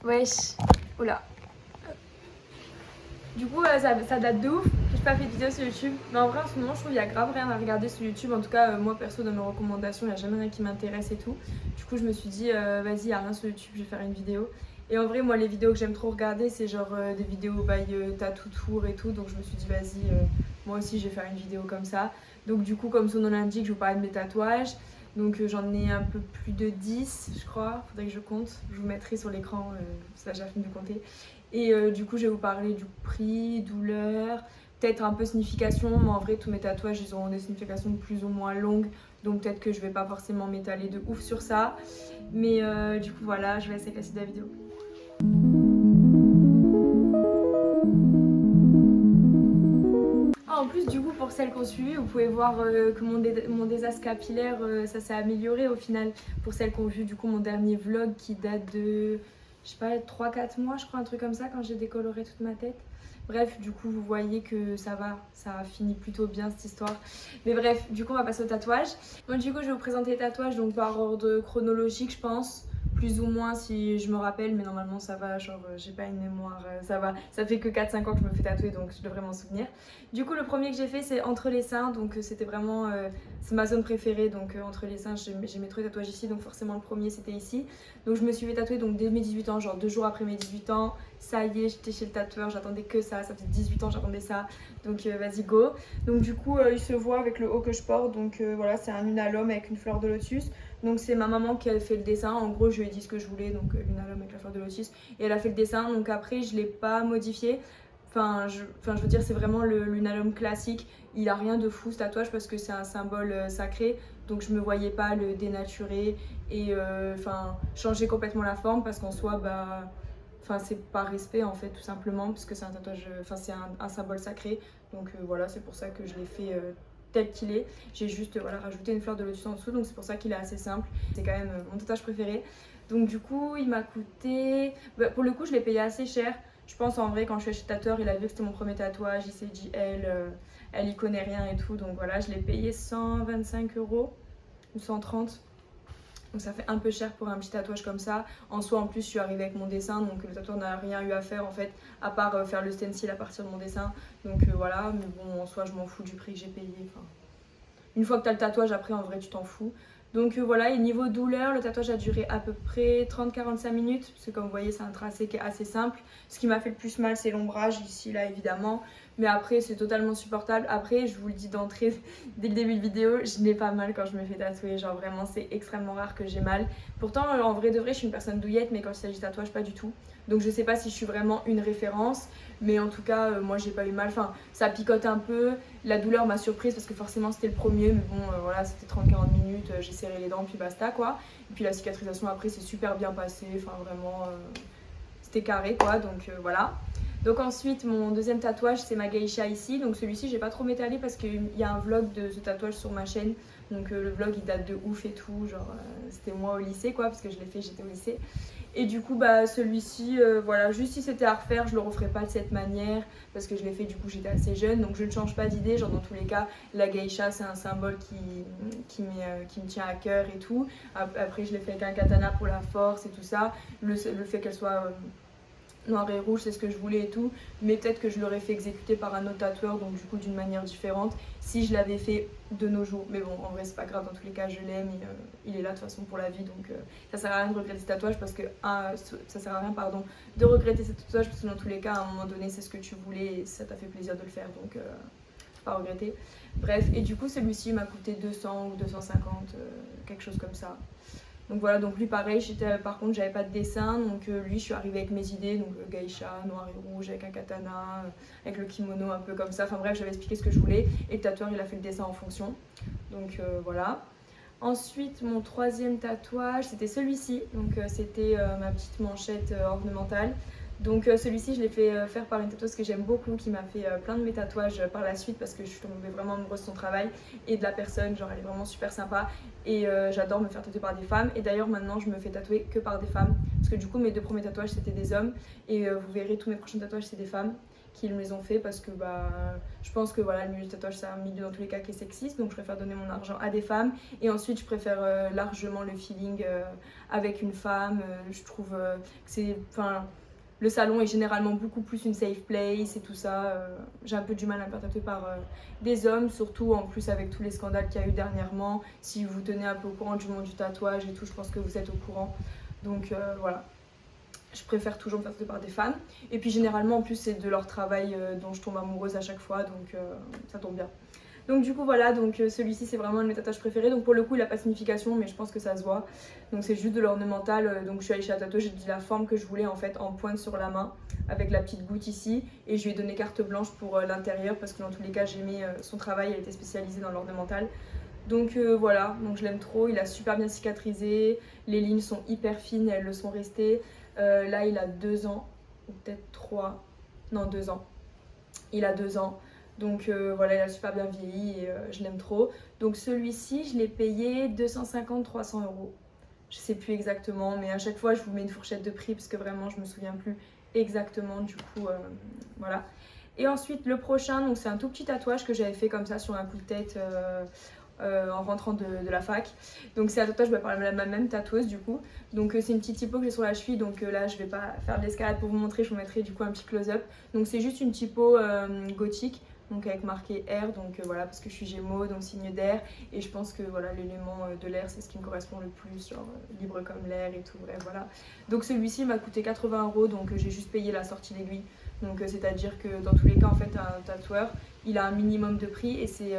Wesh. Oula. Du coup, ça date de ouf. J'ai pas fait de vidéo sur YouTube. Mais en vrai, en ce moment, je trouve qu'il y a grave rien à regarder sur YouTube. En tout cas, moi perso, dans mes recommandations, il n'y a jamais rien qui m'intéresse et tout. Du coup, je me suis dit, vas-y, il n'y a rien sur YouTube, je vais faire une vidéo. Et en vrai, moi, les vidéos que j'aime trop regarder, c'est genre des vidéos by Tattoo Tour et tout. Donc, je me suis dit, vas-y, moi aussi, je vais faire une vidéo comme ça. Donc, du coup, comme son nom l'indique, je vous parler de mes tatouages. Donc, j'en ai un peu plus de 10, je crois. Faudrait que je compte. Je vous mettrai sur l'écran, ça, j'ai fini de compter. Et du coup, je vais vous parler du prix, douleur, peut-être un peu signification. Mais en vrai, tous mes tatouages, ils auront des significations plus ou moins longues. Donc, peut-être que je vais pas forcément m'étaler de ouf sur ça. Mais du coup, voilà, je vais laisser passer de la vidéo. Ah, en plus, du coup, pour celles qui ont suivi, vous pouvez voir que mon désastre capillaire, ça s'est amélioré au final. Pour celles qui ont vu, du coup, mon dernier vlog qui date de, je sais pas, 3-4 mois, je crois, un truc comme ça, quand j'ai décoloré toute ma tête. Bref, du coup, vous voyez que ça va, ça finit plutôt bien cette histoire. Mais bref, du coup, on va passer au tatouage. Donc, du coup, je vais vous présenter les tatouages donc par ordre chronologique, je pense. Plus ou moins si je me rappelle, mais normalement ça va, genre j'ai pas une mémoire, ça va. Ça fait que 4-5 ans que je me fais tatouer, donc je devrais m'en souvenir. Du coup, le premier que j'ai fait, c'est entre les seins, donc c'était vraiment, c'est ma zone préférée, donc entre les seins, j'aimais trop les tatouages ici, donc forcément le premier c'était ici. Donc je me suis fait tatouer donc dès mes 18 ans, genre 2 jours après mes 18 ans, ça y est, j'étais chez le tatoueur, j'attendais que ça faisait 18 ans, j'attendais ça, donc vas-y go. Donc du coup, il se voit avec le haut que je porte, donc voilà, c'est un lunalome avec une fleur de lotus. Donc c'est ma maman qui a fait le dessin, en gros je lui ai dit ce que je voulais, donc lunalome avec la fleur de lotus, et elle a fait le dessin, donc après je l'ai pas modifié. Enfin, je veux dire, c'est vraiment le lunalome classique. Il a rien de fou ce tatouage parce que c'est un symbole sacré. Donc je me voyais pas le dénaturer et changer complètement la forme parce qu'en soi, bah, c'est par respect en fait, tout simplement, parce que c'est un tatouage, c'est un symbole sacré. Donc voilà, c'est pour ça que je l'ai fait tel qu'il est. J'ai juste voilà, rajouté une fleur de lotus en dessous, donc c'est pour ça qu'il est assez simple. C'est quand même mon tatouage préféré. Donc du coup, il m'a coûté... Bah, pour le coup, je l'ai payé assez cher. Je pense en vrai, quand je suis chez le tatoueur, il a vu que c'était mon premier tatouage, il s'est dit, elle y connaît rien et tout. Donc voilà, je l'ai payé 125 € ou 130. Donc ça fait un peu cher pour un petit tatouage comme ça. En soi, en plus, je suis arrivée avec mon dessin, donc le tatoueur n'a rien eu à faire en fait, à part faire le stencil à partir de mon dessin. Donc voilà, mais bon, en soi, je m'en fous du prix que j'ai payé. Enfin, une fois que tu as le tatouage, après, en vrai, tu t'en fous. Donc voilà, et niveau douleur, le tatouage a duré à peu près 30-45 minutes, parce que comme vous voyez, c'est un tracé qui est assez simple. Ce qui m'a fait le plus mal, c'est l'ombrage, ici, là, évidemment. Mais après, c'est totalement supportable. Après, je vous le dis d'entrée, dès le début de vidéo, je n'ai pas mal quand je me fais tatouer. Genre vraiment, c'est extrêmement rare que j'ai mal. Pourtant, en vrai de vrai, je suis une personne douillette, mais quand il s'agit de tatouage, pas du tout. Donc je sais pas si je suis vraiment une référence, mais en tout cas, moi, j'ai pas eu mal. Enfin, ça picote un peu. La douleur m'a surprise parce que forcément c'était le premier, mais bon voilà, c'était 30-40 minutes, j'ai serré les dents puis basta quoi. Et puis la cicatrisation après c'est super bien passé, enfin vraiment c'était carré quoi, donc voilà. Donc ensuite mon deuxième tatouage c'est ma geisha ici, donc celui-ci j'ai pas trop m'étaler parce qu'il y a un vlog de ce tatouage sur ma chaîne, donc le vlog il date de ouf et tout, genre c'était moi au lycée quoi, parce que je l'ai fait, j'étais au lycée. Et du coup, bah, celui-ci, voilà, juste si c'était à refaire, je le referais pas de cette manière parce que je l'ai fait, du coup, j'étais assez jeune, donc je ne change pas d'idée. Genre, dans tous les cas, la geisha, c'est un symbole qui me tient à cœur et tout. Après, je l'ai fait avec un katana pour la force et tout ça. Le fait qu'elle soit noir et rouge, c'est ce que je voulais et tout, mais peut-être que je l'aurais fait exécuter par un autre tatoueur, donc du coup d'une manière différente, si je l'avais fait de nos jours. Mais bon, en vrai, c'est pas grave, dans tous les cas, je l'aime et il est là de toute façon pour la vie, donc ça sert à rien de regretter ce tatouage parce que, ça sert à rien, pardon, de regretter ce tatouage parce que dans tous les cas, à un moment donné, c'est ce que tu voulais et ça t'a fait plaisir de le faire, donc pas regretter. Bref, et du coup, celui-ci m'a coûté 200 ou 250, quelque chose comme ça. Donc voilà, donc lui pareil, par contre j'avais pas de dessin, donc lui je suis arrivée avec mes idées, donc geisha, noir et rouge, avec un katana, avec le kimono un peu comme ça, enfin bref j'avais expliqué ce que je voulais, et le tatoueur il a fait le dessin en fonction, donc voilà. Ensuite mon troisième tatouage c'était celui-ci, donc c'était ma petite manchette ornementale. Donc celui-ci je l'ai fait faire par une tatoueuse que j'aime beaucoup, qui m'a fait plein de mes tatouages par la suite parce que je suis tombée vraiment amoureuse de son travail et de la personne, genre elle est vraiment super sympa et j'adore me faire tatouer par des femmes. Et d'ailleurs maintenant je me fais tatouer que par des femmes parce que du coup mes deux premiers tatouages c'était des hommes et vous verrez tous mes prochains tatouages c'est des femmes. qui me les ont fait parce que je pense que voilà, le milieu du tatouage c'est un milieu dans tous les cas qui est sexiste, donc je préfère donner mon argent à des femmes. Et ensuite je préfère largement le feeling avec une femme. Je trouve que c'est... Le salon est généralement beaucoup plus une safe place et tout ça. J'ai un peu du mal à me faire tatouer par des hommes, surtout en plus avec tous les scandales qu'il y a eu dernièrement. Si vous tenez un peu au courant du monde du tatouage et tout, je pense que vous êtes au courant. Donc voilà, je préfère toujours me faire tatouer par des femmes. Et puis généralement en plus c'est de leur travail dont je tombe amoureuse à chaque fois, donc ça tombe bien. Donc du coup voilà, donc celui-ci c'est vraiment un de mes tatouages préférés. Donc pour le coup il n'a pas de signification mais je pense que ça se voit. Donc c'est juste de l'ornemental. Donc je suis allée chez la tatoueuse, j'ai dit la forme que je voulais en fait en pointe sur la main avec la petite goutte ici. Et je lui ai donné carte blanche pour l'intérieur parce que dans tous les cas j'aimais son travail, elle était spécialisée dans l'ornemental. Donc voilà, donc je l'aime trop, il a super bien cicatrisé, les lignes sont hyper fines et elles le sont restées. Là il a 2 ans, ou peut-être 3, non 2 ans. Il a 2 ans. Donc voilà, il a super bien vieilli et je l'aime trop. Donc celui-ci, je l'ai payé 250-300 euros. Je sais plus exactement, mais à chaque fois, je vous mets une fourchette de prix parce que vraiment, je me souviens plus exactement. Du coup, voilà. Et ensuite, le prochain, donc c'est un tout petit tatouage que j'avais fait comme ça sur un coup de tête en rentrant de la fac. Donc c'est un tatouage par ma même tatoueuse du coup. Donc c'est une petite typo que j'ai sur la cheville, donc là je vais pas faire de l'escalade pour vous montrer, je vous mettrai du coup un petit close-up. Donc c'est juste une typo gothique, donc avec marqué R, donc voilà, parce que je suis Gémeaux, donc signe d'air, et je pense que voilà, l'élément de l'air c'est ce qui me correspond le plus, genre libre comme l'air et tout, bref voilà. Donc celui-ci m'a coûté 80 euros, donc j'ai juste payé la sortie d'aiguille. Donc c'est-à-dire que dans tous les cas en fait un tatoueur il a un minimum de prix et c'est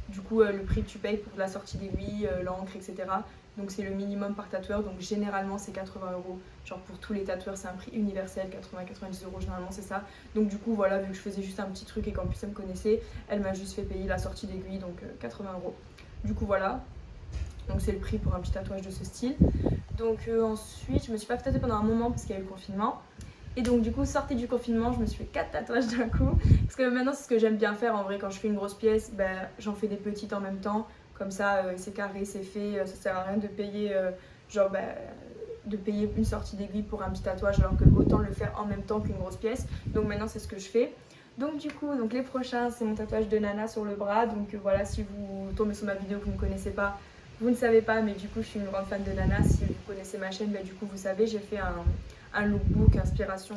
du coup le prix que tu payes pour la sortie d'aiguille, l'encre, etc. Donc c'est le minimum par tatoueur, donc généralement c'est 80 euros. Genre pour tous les tatoueurs c'est un prix universel, 80-90 euros généralement c'est ça. Donc du coup voilà, vu que je faisais juste un petit truc et qu'en plus elle me connaissait, elle m'a juste fait payer la sortie d'aiguille, donc 80 euros. Du coup voilà, donc c'est le prix pour un petit tatouage de ce style. Donc ensuite je me suis pas fait tatouer pendant un moment parce qu'il y a eu le confinement. Et donc du coup sortie du confinement, je me suis fait 4 tatouages d'un coup. Parce que maintenant c'est ce que j'aime bien faire en vrai, quand je fais une grosse pièce, j'en fais des petites en même temps. Comme ça c'est carré, c'est fait, ça sert à rien de payer de payer une sortie d'aiguille pour un petit tatouage alors que autant le faire en même temps qu'une grosse pièce. Donc maintenant c'est ce que je fais. Donc du coup, donc les prochains c'est mon tatouage de Nana sur le bras. Donc voilà, si vous tombez sur ma vidéo que vous ne connaissez pas, vous ne savez pas, mais du coup je suis une grande fan de Nana. Si vous connaissez ma chaîne, du coup vous savez, j'ai fait un lookbook inspiration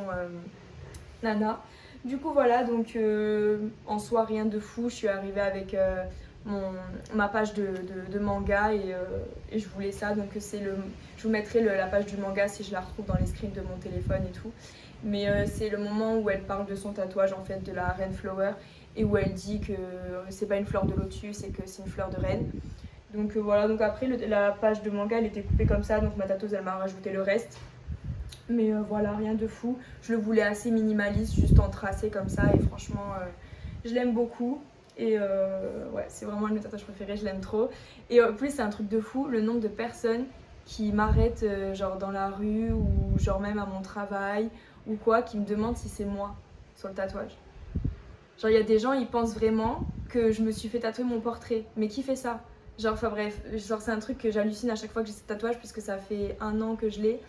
Nana. Du coup voilà, donc en soi rien de fou, je suis arrivée avec ma page de manga et je voulais ça, donc je vous mettrai la page du manga si je la retrouve dans les screens de mon téléphone et tout. Mais c'est le moment où elle parle de son tatouage en fait, de la reine flower, et où elle dit que c'est pas une fleur de lotus et que c'est une fleur de reine. Donc voilà, donc après la page de manga elle était coupée comme ça, donc ma tatoueuse elle m'a rajouté le reste. Mais voilà, rien de fou. Je le voulais assez minimaliste, juste en tracé comme ça. Et franchement, je l'aime beaucoup. Et ouais, c'est vraiment un de mes tatouages préférés, je l'aime trop. Et en plus, c'est un truc de fou, le nombre de personnes qui m'arrêtent genre dans la rue ou genre même à mon travail ou quoi, qui me demandent si c'est moi sur le tatouage. Genre, il y a des gens, ils pensent vraiment que je me suis fait tatouer mon portrait. Mais qui fait ça? Genre, enfin bref, genre, c'est un truc que j'hallucine à chaque fois que j'ai ce tatouage, puisque ça fait 1 an que je l'ai.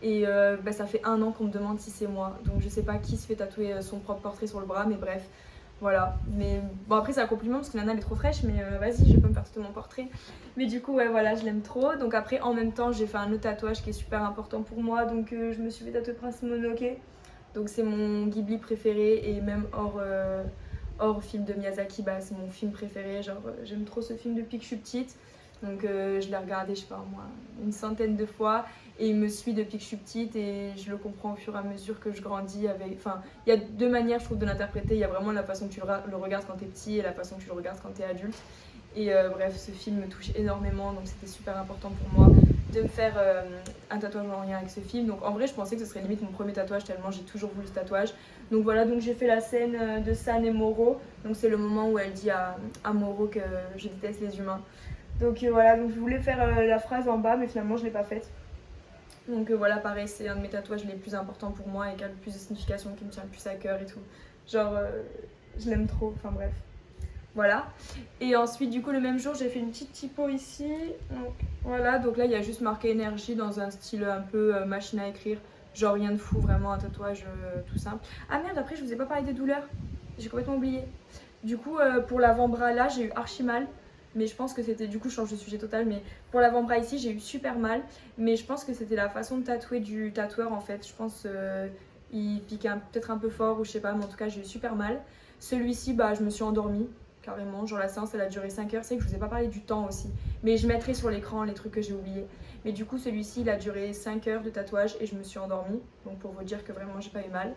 Et ça fait 1 an qu'on me demande si c'est moi. Donc je sais pas qui se fait tatouer son propre portrait sur le bras, mais bref, voilà. Mais bon, après c'est un compliment parce que Nana elle est trop fraîche, mais vas-y, je vais pas me faire tatouer mon portrait. Mais du coup, ouais, voilà, je l'aime trop. Donc après, en même temps, j'ai fait un autre tatouage qui est super important pour moi. Donc je me suis fait tatouer Prince Mononoke. Donc c'est mon Ghibli préféré et même hors film de Miyazaki, c'est mon film préféré. Genre j'aime trop ce film depuis que je suis petite. Donc je l'ai regardé, je sais pas moi, une centaine de fois. Et il me suit depuis que je suis petite et je le comprends au fur et à mesure que je grandis. Enfin, il y a 2 manières, je trouve, de l'interpréter. Il y a vraiment la façon que tu le regardes quand t'es petit et la façon que tu le regardes quand t'es adulte. Et bref, ce film me touche énormément, donc c'était super important pour moi de me faire un tatouage en lien avec ce film. Donc en vrai, je pensais que ce serait limite mon premier tatouage tellement j'ai toujours voulu ce tatouage. Donc voilà, donc j'ai fait la scène de San et Moro. Donc c'est le moment où elle dit à Moro que je déteste les humains. Donc voilà, donc je voulais faire la phrase en bas, mais finalement je l'ai pas faite. Donc voilà, pareil, c'est un de mes tatouages les plus importants pour moi et qui a le plus de signification, qui me tient le plus à cœur et tout. Genre, je l'aime trop, enfin bref. Voilà. Et ensuite, du coup, le même jour, j'ai fait une petite typo ici. Donc voilà, donc là, il y a juste marqué énergie dans un style un peu machine à écrire. genre rien de fou, vraiment un tatouage tout simple. Ah merde, après je vous ai pas parlé des douleurs, j'ai complètement oublié. Du coup pour l'avant-bras là j'ai eu archi mal, mais je pense que c'était, du coup je change de sujet total, mais pour l'avant-bras ici j'ai eu super mal, mais je pense que c'était la façon de tatouer du tatoueur en fait. Je pense il piquait peut-être un peu fort ou je sais pas, mais en tout cas j'ai eu super mal. Celui-ci bah je me suis endormie carrément, genre la séance elle a duré 5 heures. C'est que je vous ai pas parlé du temps aussi, mais je mettrai sur l'écran les trucs que j'ai oubliés. Mais du coup celui-ci il a duré 5 heures de tatouage et je me suis endormie, donc pour vous dire que vraiment j'ai pas eu mal.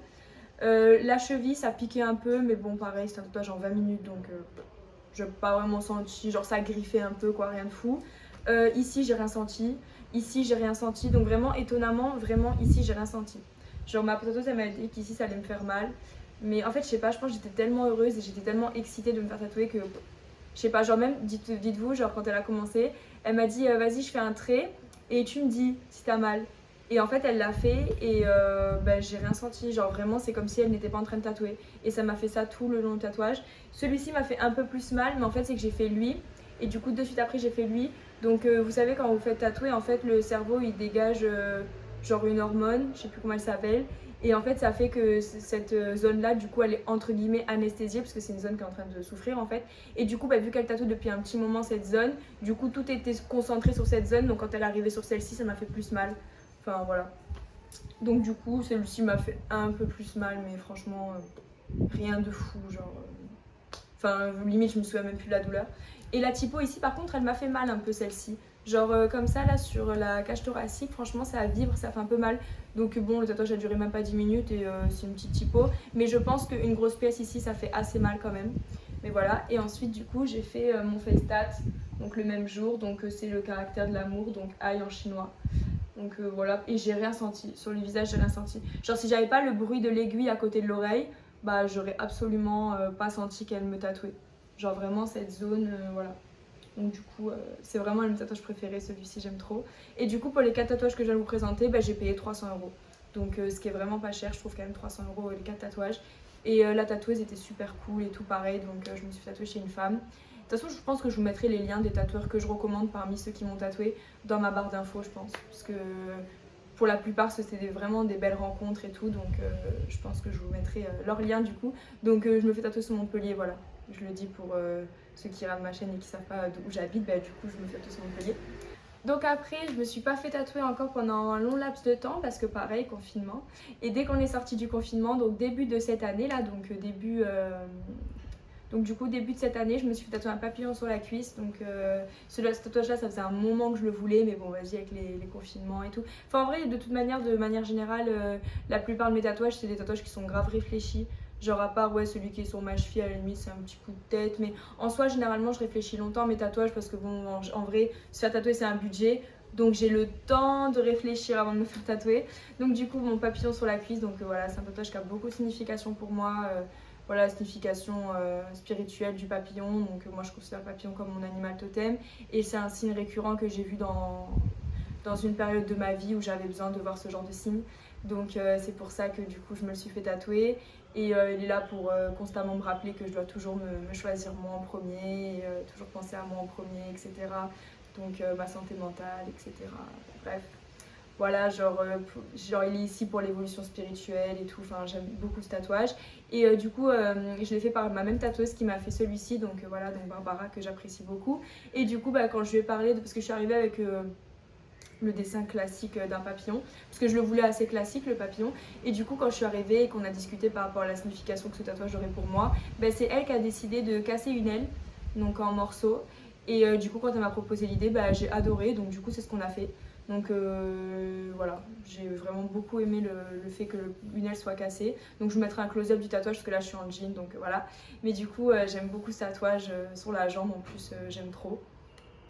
La cheville ça piquait un peu, mais bon pareil c'est un tatouage en 20 minutes, donc je n'ai pas vraiment senti, genre ça griffait un peu quoi, rien de fou. Ici j'ai rien senti, ici j'ai rien senti, donc vraiment étonnamment, vraiment ici j'ai rien senti. Genre ma tatoueuse elle m'a dit qu'ici ça allait me faire mal, mais en fait je sais pas, je pense que j'étais tellement heureuse et j'étais tellement excitée de me faire tatouer que je sais pas, genre même dites-vous, genre quand elle a commencé, elle m'a dit vas-y je fais un trait et tu me dis si t'as mal. Et en fait elle l'a fait et bah, j'ai rien senti, genre vraiment c'est comme si elle n'était pas en train de tatouer. Et ça m'a fait ça tout le long du tatouage. Celui-ci m'a fait un peu plus mal, mais en fait c'est que j'ai fait lui et du coup de suite après j'ai fait lui. Donc vous savez quand vous faites tatouer, en fait le cerveau il dégage genre une hormone, je sais plus comment elle s'appelle. Et en fait ça fait que cette zone là du coup elle est entre guillemets anesthésiée parce que c'est une zone qui est en train de souffrir en fait. Et du coup bah, vu qu'elle tatoue depuis un petit moment cette zone, du coup tout était concentré sur cette zone, donc quand elle est arrivée sur celle-ci ça m'a fait plus mal. Enfin voilà. Donc du coup celui-ci m'a fait un peu plus mal, mais franchement rien de fou, genre enfin limite je me souviens même plus de la douleur. Et la typo ici par contre elle m'a fait mal un peu celle-ci. Genre comme ça là sur la cage thoracique, franchement c'est à vivre, ça fait un peu mal. Donc bon le tatouage a duré même pas 10 minutes et c'est une petite typo. Mais je pense qu'une grosse pièce ici ça fait assez mal quand même. Mais voilà, et ensuite du coup j'ai fait mon face tat, donc le même jour, donc c'est le caractère de l'amour, donc aïe en chinois. Donc voilà, et j'ai rien senti, sur le visage j'ai rien senti. Genre si j'avais pas le bruit de l'aiguille à côté de l'oreille, bah j'aurais absolument pas senti qu'elle me tatouait. Genre vraiment cette zone, voilà. Donc du coup c'est vraiment le tatouage préféré, celui-ci j'aime trop. Et du coup pour les 4 tatouages que je viens de vous présenter, bah, j'ai payé 300 €. Donc ce qui est vraiment pas cher, je trouve quand même 300 € les 4 tatouages. Et la tatoueuse était super cool et tout pareil, donc je me suis tatouée chez une femme. De toute façon, je pense que je vous mettrai les liens des tatoueurs que je recommande parmi ceux qui m'ont tatoué dans ma barre d'infos, je pense. Parce que pour la plupart, c'était vraiment des belles rencontres et tout. Donc je pense que je vous mettrai leurs liens du coup. Donc je me fais tatouer sur Montpellier, voilà. Je le dis pour ceux qui regardent ma chaîne et qui savent pas où j'habite, bah, du coup je me fais tatouer sur Montpellier. Donc après, je me suis pas fait tatouer encore pendant un long laps de temps parce que pareil, confinement. Et dès qu'on est sorti du confinement, donc début de cette année là, donc donc du coup début de cette année je me suis fait tatouer un papillon sur la cuisse. Donc ce tatouage là ça faisait un moment que je le voulais, mais bon vas-y avec les confinements et tout. Enfin en vrai de toute manière, de manière générale la plupart de mes tatouages c'est des tatouages qui sont grave réfléchis. Genre à part ouais celui qui est sur ma cheville, à la limite c'est un petit coup de tête. Mais en soi généralement je réfléchis longtemps à mes tatouages parce que bon en vrai se faire tatouer c'est un budget. Donc j'ai le temps de réfléchir avant de me faire tatouer. Donc du coup mon papillon sur la cuisse, donc voilà c'est un tatouage qui a beaucoup de signification pour moi. Voilà la signification spirituelle du papillon. Donc moi je considère le papillon comme mon animal totem. Et c'est un signe récurrent que j'ai vu dans une période de ma vie où j'avais besoin de voir ce genre de signe. Donc c'est pour ça que du coup je me le suis fait tatouer. Et il est là pour constamment me rappeler que je dois toujours me choisir moi en premier, et, toujours penser à moi en premier, etc. Donc ma santé mentale, etc. Bref. Voilà, genre il est ici pour l'évolution spirituelle et tout. Enfin, j'aime beaucoup ce tatouage. Et du coup, je l'ai fait par ma même tatoueuse qui m'a fait celui-ci. Donc voilà, donc Barbara, que j'apprécie beaucoup. Et du coup, bah, quand je lui ai parlé, parce que je suis arrivée avec le dessin classique d'un papillon, parce que je le voulais assez classique le papillon. Et du coup quand je suis arrivée et qu'on a discuté par rapport à la signification que ce tatouage aurait pour moi, bah, c'est elle qui a décidé de casser une aile, donc en morceaux. Et du coup quand elle m'a proposé l'idée, bah, j'ai adoré, donc du coup c'est ce qu'on a fait. Donc voilà, j'ai vraiment beaucoup aimé le fait qu'une aile soit cassée. Donc je vous mettrai un close-up du tatouage parce que là je suis en jean, donc voilà. Mais du coup j'aime beaucoup ce tatouage sur la jambe en plus, j'aime trop.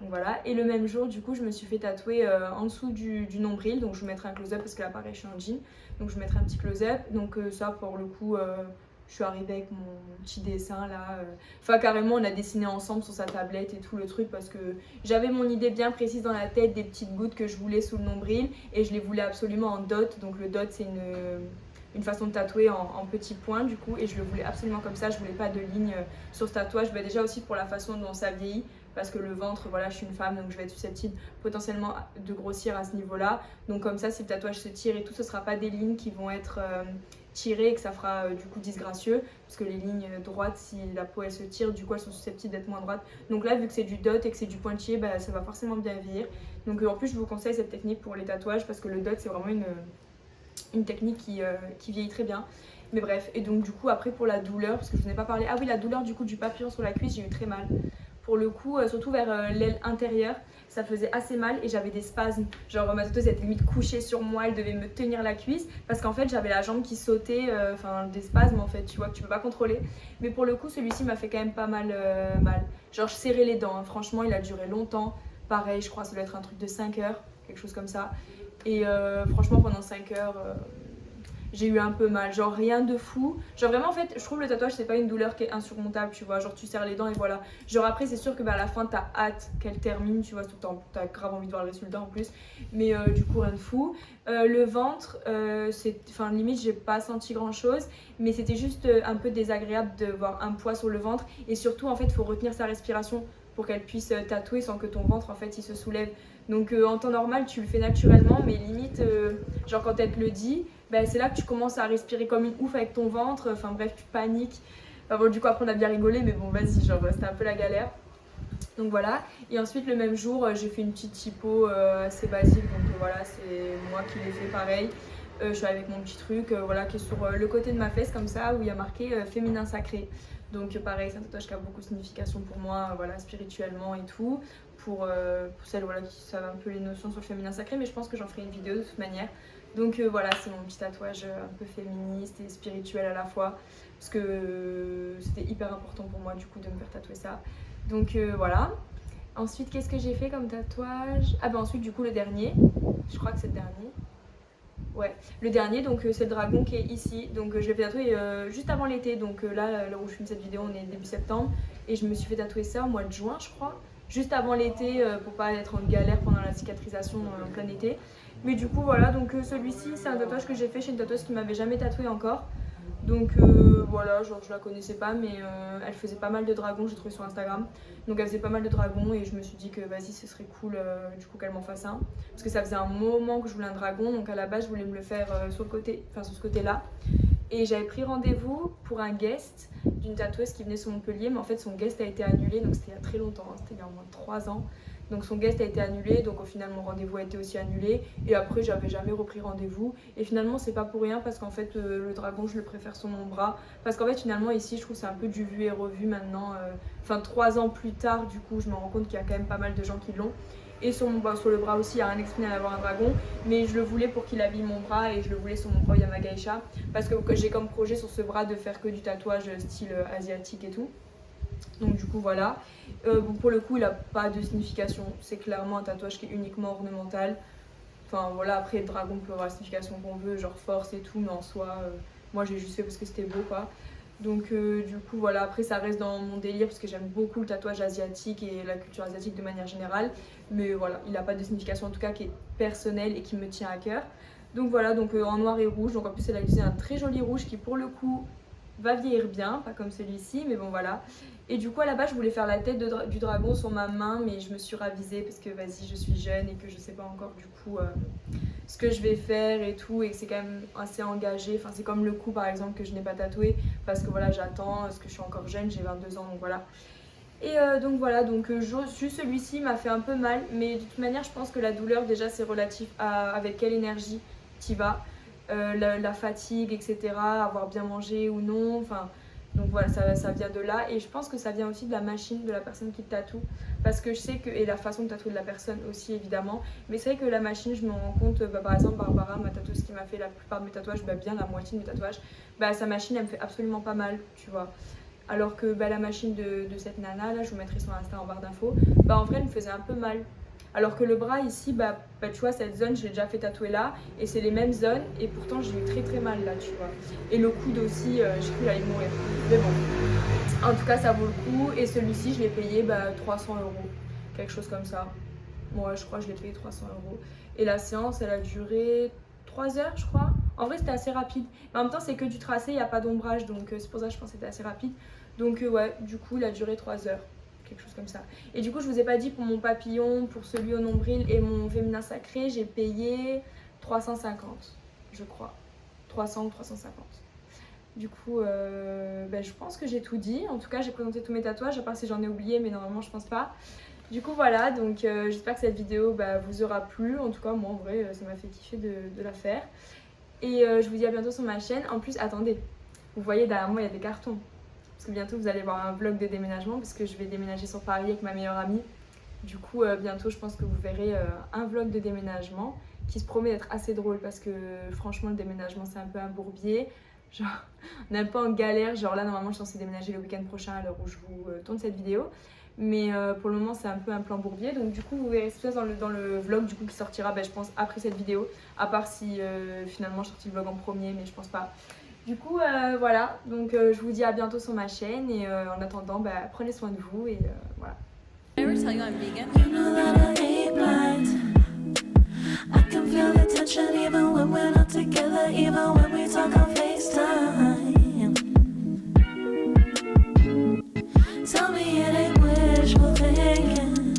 Donc voilà, et le même jour du coup je me suis fait tatouer en dessous du nombril. Donc je vous mettrai un close-up parce que là pareil je suis en jean. Donc je vous mettrai un petit close-up. Donc ça pour le coup je suis arrivée avec mon petit dessin là. Enfin carrément on a dessiné ensemble sur sa tablette et tout le truc. Parce que j'avais mon idée bien précise dans la tête des petites gouttes que je voulais sous le nombril. Et je les voulais absolument en dot. Donc le dot c'est une façon de tatouer en petits points du coup. Et je le voulais absolument comme ça, je voulais pas de ligne sur ce tatouage. Bah, déjà aussi pour la façon dont ça vieillit. parce que le ventre, voilà, je suis une femme donc je vais être susceptible potentiellement de grossir à ce niveau-là. Donc comme ça, si le tatouage se tire et tout, ce sera pas des lignes qui vont être tirées et que ça fera du coup disgracieux, parce que les lignes droites, si la peau elle se tire, du coup elles sont susceptibles d'être moins droites. Donc là, vu que c'est du dot et que c'est du pointillé, bah, ça va forcément bien vieillir. Donc en plus, je vous conseille cette technique pour les tatouages parce que le dot c'est vraiment une technique qui vieillit très bien. Mais bref, et donc du coup après pour la douleur, parce que je vous en ai pas parlé, ah oui, la douleur du coup du papillon sur la cuisse, j'ai eu très mal. Pour le coup, surtout vers l'aile intérieure, ça faisait assez mal et j'avais des spasmes. Genre ma tatoueuse était limite couchée sur moi, elle devait me tenir la cuisse parce qu'en fait j'avais la jambe qui sautait, enfin des spasmes en fait, tu vois, que tu peux pas contrôler. Mais pour le coup, celui-ci m'a fait quand même pas mal. Genre je serrais les dents, hein. Franchement il a duré longtemps. Pareil, je crois que ça doit être un truc de 5 heures, quelque chose comme ça. Et franchement pendant 5 heures... j'ai eu un peu mal, genre rien de fou. Genre vraiment en fait, je trouve le tatouage c'est pas une douleur qui est insurmontable, tu vois. Genre tu serres les dents et voilà. Genre après c'est sûr que bah, à la fin t'as hâte qu'elle termine, tu vois, tout le temps. T'as grave envie de voir le résultat en plus. Mais du coup rien de fou. Le ventre, enfin limite j'ai pas senti grand chose. Mais c'était juste un peu désagréable de voir un poids sur le ventre. Et surtout en fait il faut retenir sa respiration pour qu'elle puisse tatouer sans que ton ventre en fait il se soulève. Donc en temps normal tu le fais naturellement, mais limite genre quand elle te le dit, bah, c'est là que tu commences à respirer comme une ouf avec ton ventre, enfin bref tu paniques. Enfin, bon, du coup après on a bien rigolé, mais bon vas-y, genre c'était un peu la galère. Donc voilà, et ensuite le même jour j'ai fait une petite typo assez basique, donc voilà c'est moi qui l'ai fait pareil. Je suis avec mon petit truc voilà, qui est sur le côté de ma fesse comme ça, où il y a marqué féminin sacré. Donc pareil, c'est un tatouage qui a beaucoup de signification pour moi, voilà, spirituellement et tout. Pour celles voilà, qui savent un peu les notions sur le féminin sacré, mais je pense que j'en ferai une vidéo de toute manière. Donc voilà, c'est mon petit tatouage un peu féministe et spirituel à la fois, parce que c'était hyper important pour moi du coup de me faire tatouer ça. Donc voilà. Ensuite, qu'est-ce que j'ai fait comme tatouage? Ah bah ensuite du coup le dernier, je crois que c'est le dernier. Ouais, le dernier, donc c'est le dragon qui est ici. Donc je l'ai fait tatouer juste avant l'été. Donc là où je filme cette vidéo, on est début septembre. Et je me suis fait tatouer ça au mois de juin, je crois. Juste avant l'été, pour pas être en galère pendant la cicatrisation en plein été. Mais du coup, voilà, donc celui-ci, c'est un tatouage que j'ai fait chez une tatoueuse qui m'avait jamais tatoué encore. Donc voilà, genre je la connaissais pas, mais elle faisait pas mal de dragons, j'ai trouvé sur Instagram. Donc elle faisait pas mal de dragons et je me suis dit que vas-y, ce serait cool du coup qu'elle m'en fasse un. Parce que ça faisait un moment que je voulais un dragon, donc à la base je voulais me le faire sur le côté, enfin sur ce côté-là. Et j'avais pris rendez-vous pour un guest d'une tatoueuse qui venait sur Montpellier, mais en fait son guest a été annulé, donc c'était il y a très longtemps, hein, c'était il y a au moins 3 ans. Donc son guest a été annulé, donc au final mon rendez-vous a été aussi annulé. Et après j'avais jamais repris rendez-vous. Et finalement c'est pas pour rien parce qu'en fait le dragon je le préfère sur mon bras. Parce qu'en fait finalement ici je trouve que c'est un peu du vu et revu maintenant. Enfin 3 ans plus tard du coup je me rends compte qu'il y a quand même pas mal de gens qui l'ont. Et sur le bras aussi, il n'y a rien expliqué à avoir un dragon. Mais je le voulais pour qu'il habille mon bras et je le voulais sur mon bras Yamagaisha. Parce que j'ai comme projet sur ce bras de faire que du tatouage style asiatique et tout. Donc du coup voilà. Bon, pour le coup il n'a pas de signification. C'est clairement un tatouage qui est uniquement ornemental. Enfin voilà, après le dragon peut avoir la signification qu'on veut, genre force et tout. Mais en soi, moi j'ai juste fait parce que c'était beau quoi. Donc du coup voilà, après ça reste dans mon délire parce que j'aime beaucoup le tatouage asiatique et la culture asiatique de manière générale. Mais voilà, il n'a pas de signification en tout cas qui est personnelle et qui me tient à cœur. Donc voilà, donc en noir et rouge. Donc en plus elle a utilisé un très joli rouge qui pour le coup va vieillir bien, pas comme celui-ci, mais bon voilà. Et du coup à la base je voulais faire la tête du dragon sur ma main, mais je me suis ravisée parce que vas-y je suis jeune et que je sais pas encore du coup ce que je vais faire et tout, et que c'est quand même assez engagé. Enfin c'est comme le cou par exemple que je n'ai pas tatoué parce que voilà j'attends, parce que je suis encore jeune, j'ai 22 ans donc voilà. Et donc voilà, donc juste celui-ci m'a fait un peu mal, mais de toute manière je pense que la douleur déjà c'est relatif à avec quelle énergie t'y vas. La fatigue, etc., avoir bien mangé ou non, enfin, donc voilà, ça vient de là. Et je pense que ça vient aussi de la machine de la personne qui te tatoue, parce que je sais que, et la façon de tatouer de la personne aussi évidemment, mais c'est vrai que la machine, je me rends compte, par exemple Barbara, ma tatoueuse qui m'a fait la plupart de mes tatouages, bien la moitié de mes tatouages, sa machine elle me fait absolument pas mal, tu vois. Alors que la machine de cette nana, là je vous mettrai son Insta en barre d'infos, en vrai elle me faisait un peu mal. Alors que le bras ici, tu vois, cette zone, je l'ai déjà fait tatouer là, et c'est les mêmes zones, et pourtant j'ai eu très très mal là, tu vois. Et le coude aussi, j'ai cru aller mourir. Mais bon, en tout cas, ça vaut le coup, et celui-ci, je l'ai payé 300 €, quelque chose comme ça. Moi, je crois que je l'ai payé 300 €. Et la séance, elle a duré 3 heures, je crois. En vrai, c'était assez rapide. Mais en même temps, c'est que du tracé, il n'y a pas d'ombrage, donc c'est pour ça que je pense que c'était assez rapide. Donc, ouais, du coup, il a duré 3 heures. quelque chose comme ça. Et du coup, je vous ai pas dit, pour mon papillon, pour celui au nombril et mon féminin sacré, j'ai payé 350, je crois. 300 ou 350. Du coup, je pense que j'ai tout dit. En tout cas, j'ai présenté tous mes tatouages, à part si j'en ai oublié, mais normalement, je pense pas. Du coup, voilà, donc j'espère que cette vidéo vous aura plu. En tout cas, moi, en vrai, ça m'a fait kiffer de la faire. Et je vous dis à bientôt sur ma chaîne. En plus, attendez, vous voyez derrière moi, il y a des cartons. Parce que bientôt, vous allez voir un vlog de déménagement, parce que je vais déménager sur Paris avec ma meilleure amie. Du coup, bientôt, je pense que vous verrez un vlog de déménagement qui se promet d'être assez drôle, parce que franchement, le déménagement, c'est un peu un bourbier. Genre, on est un peu en galère. Genre là, normalement, je suis censée déménager le week-end prochain à l'heure où je vous tourne cette vidéo. Mais pour le moment, c'est un peu un plan bourbier. Donc du coup, vous verrez ça dans le vlog du coup, qui sortira, je pense, après cette vidéo. À part si finalement, je sortis le vlog en premier, mais je pense pas. Du coup, voilà. Donc je vous dis à bientôt sur ma chaîne. Et en attendant, prenez soin de vous. Et voilà. I can feel the tension even when we're not together, even when we talk on FaceTime. Tell me it ain't wishful thinking.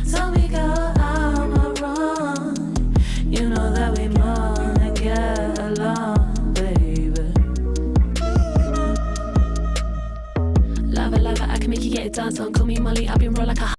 Tell me, girl, I'm not wrong. You know that we more than get along, baby. Lava, lava, I can make you get it dance on. Call me Molly, I've been roll like a